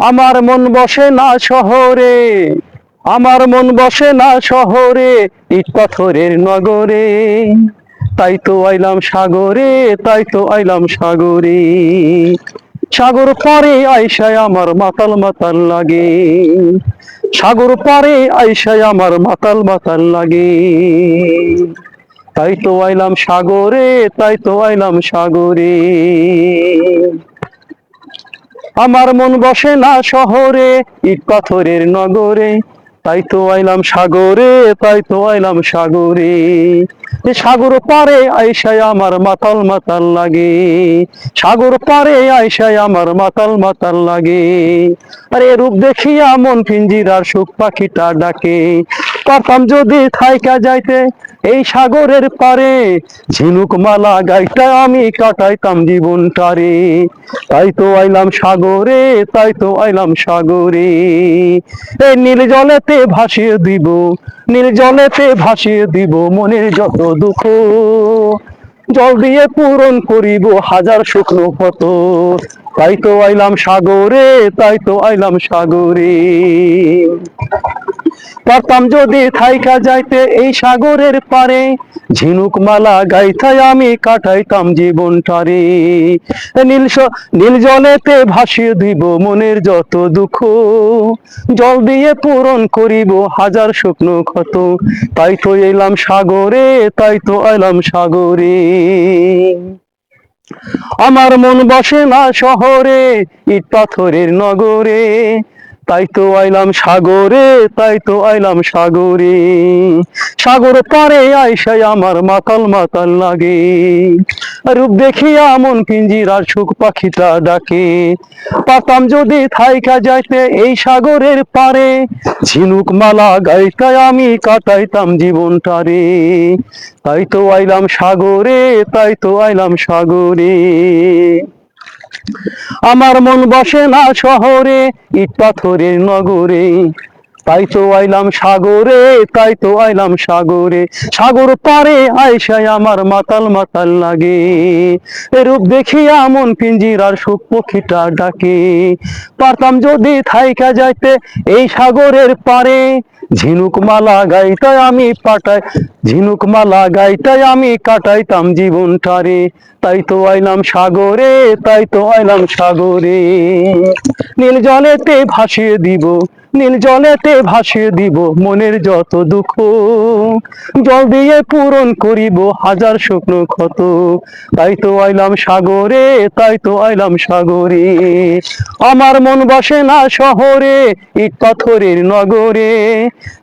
আমার মন বসে না শহরে, আমার মন বসে না শহরে, ইট পাথরের নগরে। তাই তো আইলাম সাগরে, তাই তো আইলাম সাগরে। সাগর পারে আইসায় আমার মাতাল মাতাল লাগে, সাগর পারে আইসায় আমার মাতাল মাতাল লাগে। তাই তো আইলাম সাগরে, তাই তো আইলাম সাগরে। আমার মন বসে না শহরে, ইট পাথরের নগরে। তাই তো আইলাম সাগরে, তাই তো আইলাম সাগরে। সাগর পারে আইসায় আমার মাতাল মাতাল লাগে, সাগর পারে আইসায় আমার মাতাল মাতাল লাগে। আরে রূপ দেখিয়া মন পিঞ্জিরার সুখ পাখিটা ডাকে। পারতাম যদি থাইকা যাইতে এই সাগরের পারে, ঝিনুক মালা গাইটা আমি কাটাইতাম জীবনটারে। তাই তো আইলাম সাগরে, তাই তো আইলাম সাগরে। এই নীল জলেতে ভাসিয়ে দিব, নীল জলেতে ভাসিয়ে দিব মনের যত দুঃখ। জল দিয়ে পূরণ করিব হাজার শুকনো ক্ষত। তাই তো আইলাম সাগরে, তাই তো আইলাম সাগরে। পারতাম যদি থাইকা যাইতে এই সাগরের পারে, ঝিনুক মালা গাইথায় আমি কাটাইতাম জীবনটারে। নীল জলেতে ভাসিয়ে দিব মনের যত দুঃখ, জল দিয়ে পূরণ করিব হাজার শুকনো ক্ষত। তাই তো এলাম সাগরে, তাই তো আইলাম সাগরে। আমার মন বসে না শহরে, ইট পাথরের নগরে। তাই তো আইলাম সাগরে, তাই তো আইলাম সাগরে। সাগর পারে আইসায় আমার মাতাল মাতাল লাগে, রূপ দেখিয়া মন পিঞ্জিরার সুখ পাখিটা ডাকে। পারতাম যদি থাইকা যাইতে এই সাগরের পারে, ঝিনুক মালা গাইতায় আমি কাটাইতাম জীবনটারে। তাই তো আইলাম সাগরে, তাই তো আইলাম সাগরে। আমার মন বসে না শহরে, ইট পাথরের নগরে। তাই তো আইলাম সাগরে, তাই তো আইলাম সাগরে। সাগর পারে আইসায় আমার মাতাল মাতাল লাগে, রূপ দেখিয়া মন পিঞ্জিরার সুখ পক্ষীটা ডাকে। পারতাম যদি থাইকা যাইতে এই সাগরের পারে, ঝিনুক মালা গাইতায় আমি ঝিনুক মালা গাইতায় আমি কাটাইতাম জীবনটারে। তাই তো আইলাম সাগরে, তাই তো আইলাম সাগরে। নীল জলেতে ভাসিয়ে দিব, নীল জলেতে ভাসিয়ে দিব মনের যত দুঃখ। জল দিয়ে পূরণ করিব হাজার শুকনো ক্ষত। তাই তো আইলাম সাগরে, তাই তো আইলাম সাগরে। আমার মন বসে না শহরে, ইট পাথরের নগরে।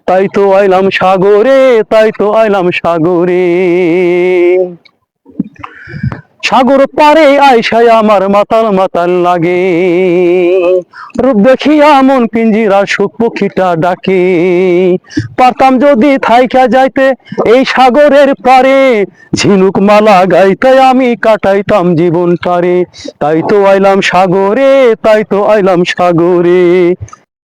তাই তো আইলাম সাগরে, তাই তো আইলাম সাগরে। সাগর পারে আইসায় আমার মাতাল মাতাল লাগে, রূপ দেখিয়া মন পিঞ্জিরার সুখ পক্ষীটা ডাকে। পারতাম যদি থাইকা যাইতে এই সাগরের পারে, ঝিনুক মালা গাইতে আমি কাটাইতাম জীবনটারে। তাই তো আইলাম সাগরে, তাই তো আইলাম সাগরে।